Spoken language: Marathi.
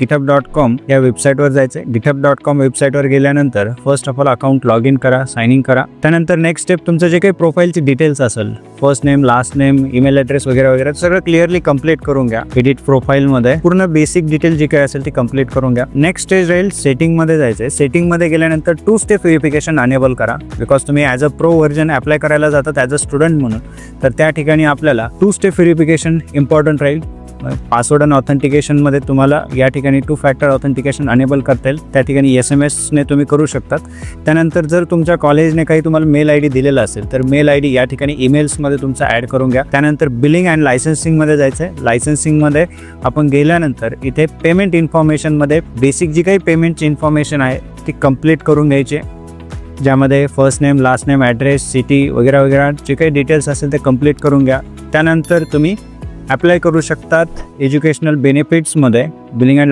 github.com या वेबसाईटवर जायचं आहे. github.com वेबसाईटवर गेल्यानंतर first of all account log in करा, साइन इन करा. त्यानंतर नेक्स्ट स्टेप तुमचं जे काही प्रोफाईलची डिटेल्स असेल, first name, last name, email address वगैरे वगैरे सगळं क्लिअरली कंप्लीट करून घ्या. एडिट प्रोफाईलमध्ये पूर्ण बेसिक डिटेल जी काही असेल ती कंप्लीट करून घ्या. नेक्स्ट स्टेज राहील सेटिंगमध्ये जायचं आहे. सेटिंगमध्ये गेल्यानंतर 2 स्टेप व्हेरिफिकेशन अनेबल करा. बिकॉज तुम्ही as a pro version apply करायला जातात ॲज अ स्टुडंट म्हणून, तर त्या ठिकाणी आपल्याला 2 स्टेप व्हेरिफिकेशन इम्पॉर्टंट राहील. पासवर्ड आणि ऑथेंटिकेशनमध्ये तुम्हाला या ठिकाणी 2 फॅक्टर ऑथेंटिकेशन अनेबल करता येईल. त्या ठिकाणी SMS-ने तुम्ही करू शकतात. त्यानंतर जर तुमच्या कॉलेजने काही तुम्हाला मेल ID दिलेला असेल तर मेल ID या ठिकाणी ईमेल्समध्ये तुमचा ॲड करून घ्या. त्यानंतर बिलिंग अँड लायसन्सिंगमध्ये जायचं आहे. लायसन्सिंगमध्ये आपण गेल्यानंतर इथे पेमेंट इन्फॉर्मेशनमध्ये बेसिक जी काही पेमेंटची इन्फॉर्मेशन आहे ती कंप्लीट करून घ्यायची आहे, ज्यामध्ये first name, last name, address, city वगैरे वगैरे जे काही डिटेल्स असेल ते कंप्लीट करून घ्या. त्यानंतर तुम्ही अप्लाय करू शकतात एज्युकेशनल बेनिफिट्समध्ये बिलिंग अँड